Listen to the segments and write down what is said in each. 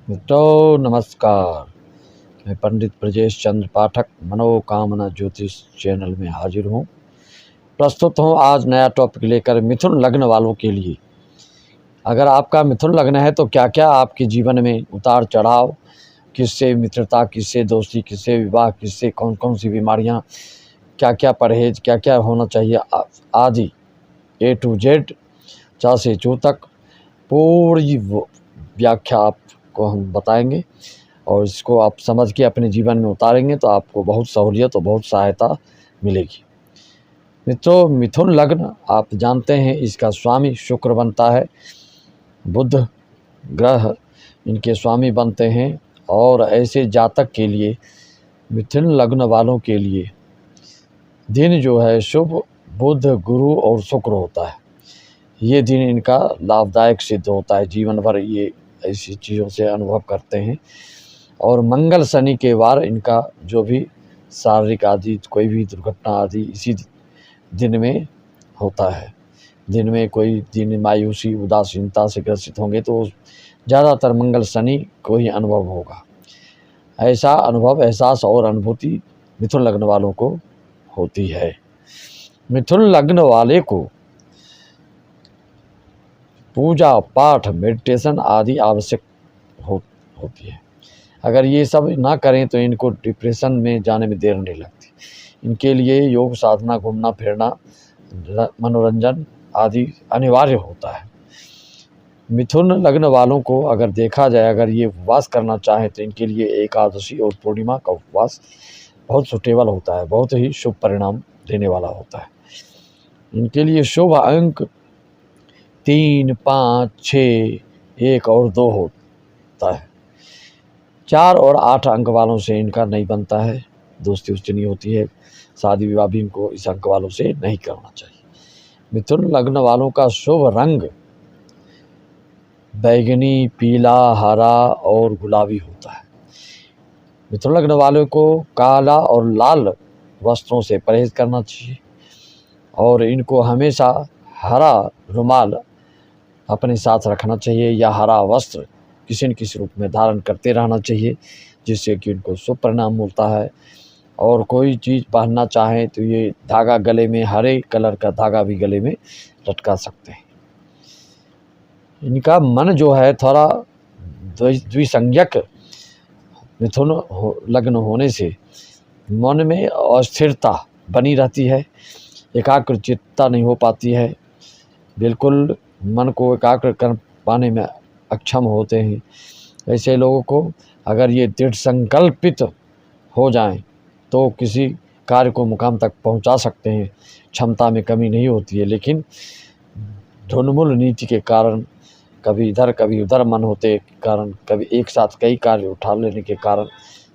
तो नमस्कार। मैं पंडित ब्रजेश चंद्र पाठक मनोकामना ज्योतिष चैनल में हाजिर हूँ। प्रस्तुत हूँ आज नया टॉपिक लेकर मिथुन लग्न वालों के लिए। अगर आपका मिथुन लग्न है तो क्या क्या आपके जीवन में उतार चढ़ाव, किससे मित्रता, किससे दोस्ती, किससे विवाह, किससे कौन कौन सी बीमारियाँ, क्या क्या परहेज, क्या क्या होना चाहिए आदि A to Z चा से चू तक पूरी व्याख्या आपको हम बताएंगे और इसको आप समझ के अपने जीवन में उतारेंगे तो आपको बहुत सहूलियत और बहुत सहायता मिलेगी। मित्रों, मिथुन लग्न आप जानते हैं इसका स्वामी शुक्र बनता है, बुध ग्रह इनके स्वामी बनते हैं और ऐसे जातक के लिए, मिथुन लग्न वालों के लिए दिन जो है शुभ बुध गुरु और शुक्र होता है। ये दिन इनका लाभदायक सिद्ध होता है, जीवन भर ये ऐसी चीज़ों से अनुभव करते हैं। और मंगल शनि के वार इनका जो भी शारीरिक आदि कोई भी दुर्घटना आदि इसी दिन में होता है। दिन में कोई दिन मायूसी उदासीनता से ग्रसित होंगे तो ज़्यादातर मंगल शनि को ही अनुभव होगा। ऐसा अनुभव, एहसास और अनुभूति मिथुन लग्न वालों को होती है। मिथुन लग्न वाले को पूजा पाठ मेडिटेशन आदि आवश्यक होती है। अगर ये सब ना करें तो इनको डिप्रेशन में जाने में देर नहीं लगती। इनके लिए योग साधना, घूमना फिरना, मनोरंजन आदि अनिवार्य होता है। मिथुन लग्न वालों को अगर देखा जाए, अगर ये उपवास करना चाहें तो इनके लिए एकादशी और पूर्णिमा का उपवास बहुत सुटेबल होता है, बहुत ही शुभ परिणाम देने वाला होता है। इनके लिए शुभ अंक 3, 5, 6, 1 और 2 होता है। 4 और 8 अंक वालों से इनका नहीं बनता है, दोस्ती वोस्ती नहीं होती है, शादी विवाह भी इनको इस अंक वालों से नहीं करना चाहिए। मिथुन लग्न वालों का शुभ रंग बैगनी, पीला, हरा और गुलाबी होता है। मिथुन लग्न वालों को काला और लाल वस्त्रों से परहेज करना चाहिए और इनको हमेशा हरा रुमाल अपने साथ रखना चाहिए या हरा वस्त्र किसी न किसी रूप में धारण करते रहना चाहिए, जिससे कि उनको शुभ परिणाम मिलता है। और कोई चीज़ पहनना चाहें तो ये धागा गले में, हरे कलर का धागा भी गले में लटका सकते हैं। इनका मन जो है थोड़ा द्विसंज्ञक मिथुन लग्न होने से मन में अस्थिरता बनी रहती है, एकाग्रचित्ता नहीं हो पाती है, बिल्कुल मन को एकाग्र कर पाने में अक्षम होते हैं। ऐसे लोगों को अगर ये दृढ़ संकल्पित हो जाएं तो किसी कार्य को मुकाम तक पहुंचा सकते हैं। क्षमता में कमी नहीं होती है, लेकिन ढुलमुल नीति के कारण, कभी इधर कभी उधर मन होते के कारण, कभी एक साथ कई कार्य उठा लेने के कारण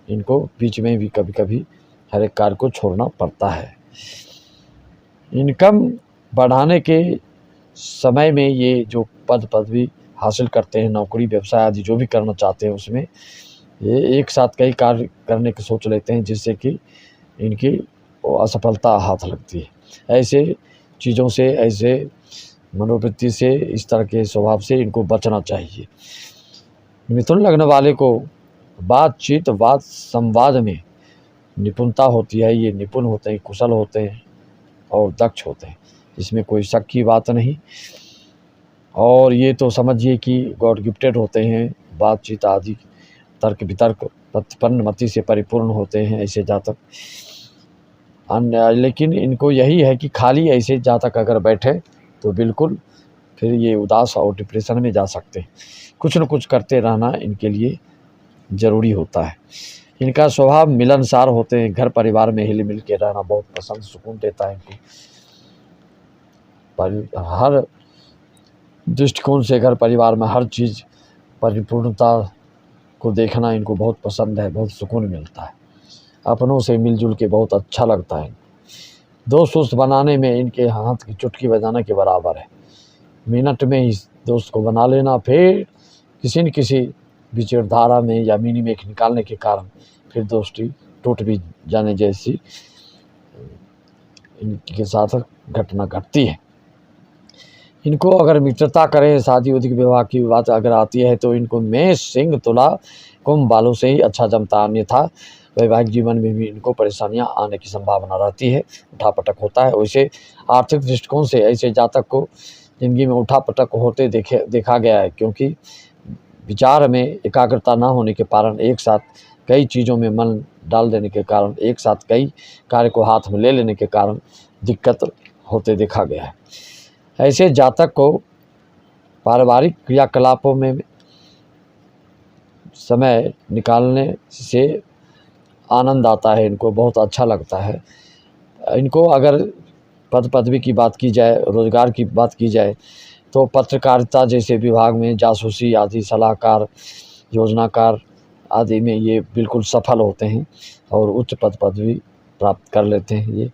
इनको बीच में भी कभी कभी हर एक कार्य को छोड़ना पड़ता है। इनकम बढ़ाने के समय में ये जो पद पदवी हासिल करते हैं, नौकरी व्यवसाय आदि जो भी करना चाहते हैं, उसमें ये एक साथ कई कार्य करने की सोच लेते हैं, जिससे कि इनकी असफलता हाथ लगती है। ऐसे चीज़ों से, ऐसे मनोवृत्ति से, इस तरह के स्वभाव से इनको बचना चाहिए। मिथुन लग्न वाले को बातचीत, वाद संवाद में निपुणता होती है। ये निपुण होते हैं, कुशल होते हैं और दक्ष होते हैं, इसमें कोई शक की बात नहीं। और ये तो समझिए कि गॉड गिफ्टेड होते हैं, बातचीत आदि तर्क वितर्क प्रतिपन्न मति से परिपूर्ण होते हैं ऐसे जातक। लेकिन इनको यही है कि खाली ऐसे जातक अगर बैठे तो बिल्कुल फिर ये उदास और डिप्रेशन में जा सकते हैं। कुछ न कुछ करते रहना इनके लिए ज़रूरी होता है। इनका स्वभाव मिलनसार होते हैं, घर परिवार में हिल मिल के रहना बहुत पसंद, सुकून देता है इनको। हर दृष्टिकोण से घर परिवार में हर चीज़ परिपूर्णता को देखना इनको बहुत पसंद है, बहुत सुकून मिलता है। अपनों से मिलजुल के बहुत अच्छा लगता है। दोस्त वोस्त बनाने में इनके हाथ की चुटकी बजाने के बराबर है। मिनट में ही दोस्त को बना लेना, फिर किसी न किसी विचारधारा में या मिनी में निकालने के कारण फिर दोस्ती टूट भी जाने जैसी इनके साथ घटना घटती है। इनको अगर मित्रता करें, शादी उदी विवाह की बात अगर आती है तो इनको मेष, सिंह, तुला, कुंभ वालों से ही अच्छा जमता, अन्यथा वैवाहिक जीवन में भी इनको परेशानियां आने की संभावना रहती है, उठापटक होता है। वैसे आर्थिक दृष्टिकोण से ऐसे जातक को ज़िंदगी में उठापटक होते देखा गया है, क्योंकि विचार में एकाग्रता न होने के कारण, एक साथ कई चीज़ों में मन डाल देने के कारण, एक साथ कई कार्य को हाथ में ले लेने के कारण दिक्कत होते देखा गया है। ऐसे जातक को पारिवारिक क्रियाकलापों में समय निकालने से आनंद आता है, इनको बहुत अच्छा लगता है। इनको अगर पद पदवी की बात की जाए, रोज़गार की बात की जाए, तो पत्रकारिता जैसे विभाग में जासूसी आदि, सलाहकार, योजनाकार आदि में ये बिल्कुल सफल होते हैं और उच्च पद पदवी प्राप्त कर लेते हैं। ये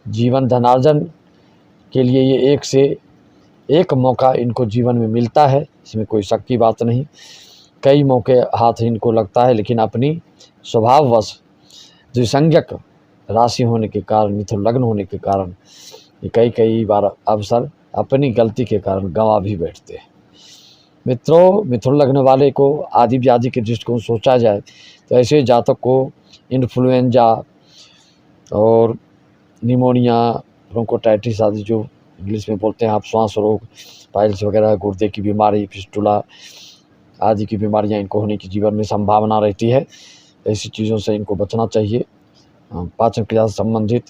जीवन धनार्जन के लिए ये एक से एक मौका इनको जीवन में मिलता है, इसमें कोई शक की बात नहीं। कई मौके हाथ इनको लगता है, लेकिन अपनी स्वभाववश द्विसंज्ञक राशि होने के कारण, मिथुन लग्न होने के कारण ये कई बार अवसर अपनी गलती के कारण गंवा भी बैठते हैं। मित्रों, मिथुन लग्न वाले को आदि व्याधि के दृष्टिकोण सोचा जाए तो ऐसे जातक को इन्फ्लुएंजा और निमोनिया, ब्रोंकोटाइटिस आदि जो इंग्लिश में बोलते हैं आप, श्वास रोग, पाइल्स वगैरह, गुर्दे की बीमारी, फिस्टुला आदि की बीमारियां इनको होने की जीवन में संभावना रहती है। ऐसी चीज़ों से इनको बचना चाहिए। पाचन क्रिया से संबंधित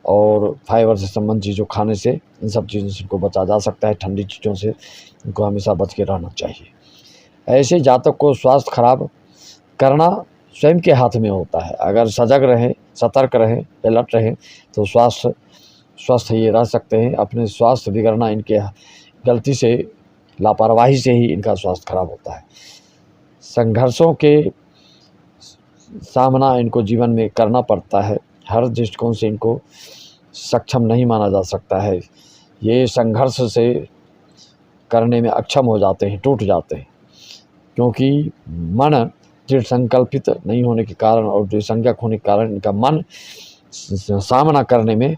और फाइबर से संबंधित जो खाने से, इन सब चीज़ों से इनको बचा जा सकता है। ठंडी चीज़ों से इनको हमेशा बच के रहना चाहिए। ऐसे जातक को स्वास्थ्य खराब करना स्वयं के हाथ में होता है। अगर सजग रहें, सतर्क रहें, अलर्ट रहें तो स्वस्थ ये रह सकते हैं। अपने स्वास्थ्य बिगड़ना इनके गलती से, लापरवाही से ही इनका स्वास्थ्य खराब होता है। संघर्षों के सामना इनको जीवन में करना पड़ता है। हर दृष्टिकोण से इनको सक्षम नहीं माना जा सकता है। ये संघर्ष से करने में अक्षम हो जाते हैं, टूट जाते हैं, क्योंकि मन दृढ़ संकल्पित नहीं होने के कारण और द्विसंज्ञक होने के कारण इनका मन सामना करने में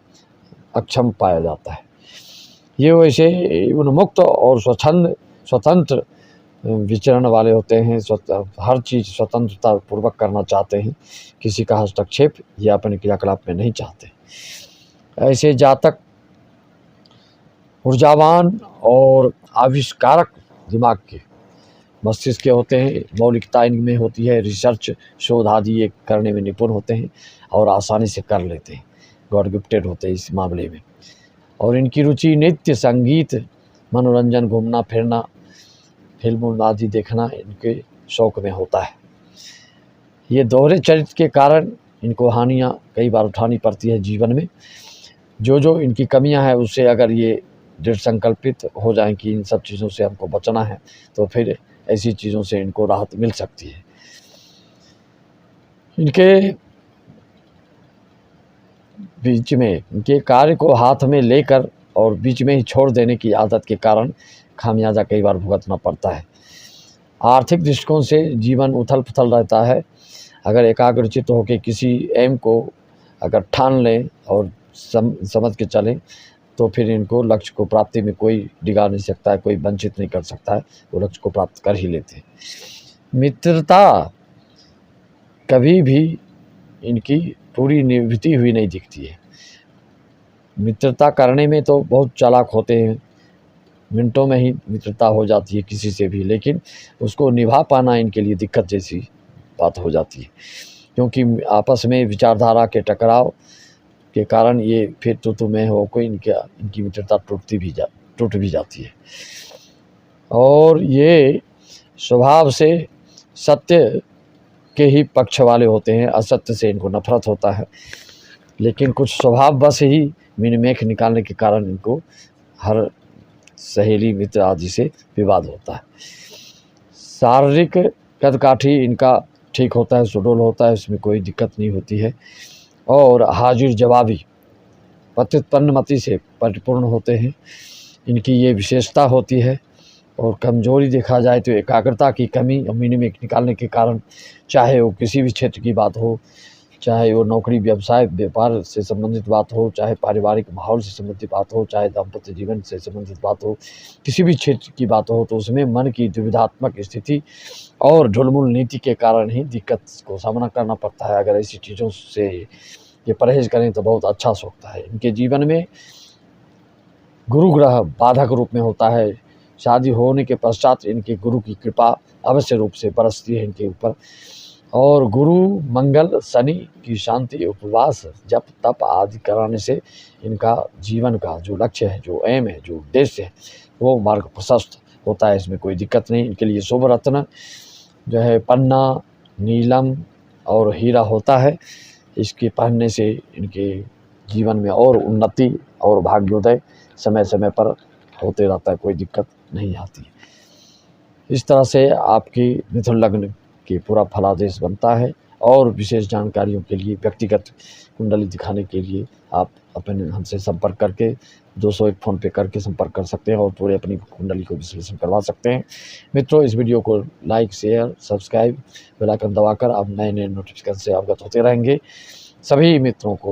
अक्षम पाया जाता है। ये वैसे उन्मुक्त और स्वतंत्र विचरण वाले होते हैं। हर चीज़ स्वतंत्रता पूर्वक करना चाहते हैं, किसी का हस्तक्षेप या अपने क्रियाकलाप में नहीं चाहते। ऐसे जातक ऊर्जावान और आविष्कारक दिमाग के, मस्तिष्क के होते हैं। मौलिकता इनमें होती है, रिसर्च, शोध आदि ये करने में निपुण होते हैं और आसानी से कर लेते हैं, गॉड गिफ्टेड होते हैं इस मामले में। और इनकी रुचि नृत्य, संगीत, मनोरंजन, घूमना फिरना, फिल्म आदि देखना इनके शौक में होता है। ये दोहरे चरित्र के कारण इनको हानियाँ कई बार उठानी पड़ती है जीवन में। जो इनकी कमियां हैं उससे अगर ये दृढ़ संकल्पित हो जाएं कि इन सब चीज़ों से हमको बचना है, तो फिर ऐसी चीज़ों से इनको राहत मिल सकती है। इनके बीच में, इनके कार्य को हाथ में लेकर और बीच में ही छोड़ देने की आदत के कारण खामियाजा कई बार भुगतना पड़ता है। आर्थिक दृष्टिकोण से जीवन उथल पुथल रहता है। अगर एकाग्रचित होकर किसी एम को अगर ठान लें और समझ के चलें तो फिर इनको लक्ष्य को प्राप्ति में कोई डिगा नहीं सकता है, कोई वंचित नहीं कर सकता है, वो लक्ष्य को प्राप्त कर ही लेते हैं। मित्रता कभी भी इनकी पूरी निभती हुई नहीं दिखती है। मित्रता करने में तो बहुत चालाक होते हैं, मिनटों में ही मित्रता हो जाती है किसी से भी, लेकिन उसको निभा पाना इनके लिए दिक्कत जैसी बात हो जाती है, क्योंकि आपस में विचारधारा के टकराव के कारण ये फिर तो में होकर इनकी मित्रता टूट भी जाती है। और ये स्वभाव से सत्य के ही पक्ष वाले होते हैं, असत्य से इनको नफरत होता है। लेकिन कुछ स्वभाव बस ही मिनमेख निकालने के कारण इनको हर सहेली मित्र आदि से विवाद होता है। शारीरिक कदकाठी इनका ठीक होता है, सुडौल होता है, इसमें कोई दिक्कत नहीं होती है। और हाजिर जवाबी, प्रत्युत्पन्नमति से परिपूर्ण होते हैं, इनकी ये विशेषता होती है। और कमजोरी देखा जाए तो एकाग्रता की कमी, मिनमेख निकालने के कारण, चाहे वो किसी भी क्षेत्र की बात हो, चाहे वो नौकरी, व्यवसाय, व्यापार से संबंधित बात हो, चाहे पारिवारिक माहौल से संबंधित बात हो, चाहे दाम्पत्य जीवन से संबंधित बात हो, किसी भी क्षेत्र की बात हो, तो उसमें मन की दुविधात्मक स्थिति और ढुलमुल नीति के कारण ही दिक्कत को सामना करना पड़ता है। अगर ऐसी चीज़ों से ये परहेज़ करें तो बहुत अच्छा सोचता है। इनके जीवन में गुरु ग्रह बाधक रूप में होता है। शादी होने के पश्चात इनके गुरु की कृपा अवश्य रूप से बरसती है इनके ऊपर। और गुरु, मंगल, शनि की शांति, उपवास, जप, तप आदि कराने से इनका जीवन का जो लक्ष्य है, जो एम है, जो उद्देश्य है, वो मार्ग प्रशस्त होता है। इसमें कोई दिक्कत नहीं। इनके लिए शुभ रत्न जो है पन्ना, नीलम और हीरा होता है। इसके पहनने से इनके जीवन में और उन्नति और भाग्योदय समय समय पर होते रहता है, कोई दिक्कत नहीं आती। इस तरह से आपकी मिथुन लग्न की पूरा फलादेश बनता है। और विशेष जानकारियों के लिए, व्यक्तिगत कुंडली दिखाने के लिए आप अपने हमसे संपर्क करके 201 फ़ोन पे करके संपर्क कर सकते हैं और पूरे अपनी कुंडली को विश्लेषण करवा सकते हैं। मित्रों, इस वीडियो को like, share, subscribe, bell icon दबाकर आप नए नोटिफिकेशन से अवगत होते रहेंगे। सभी मित्रों को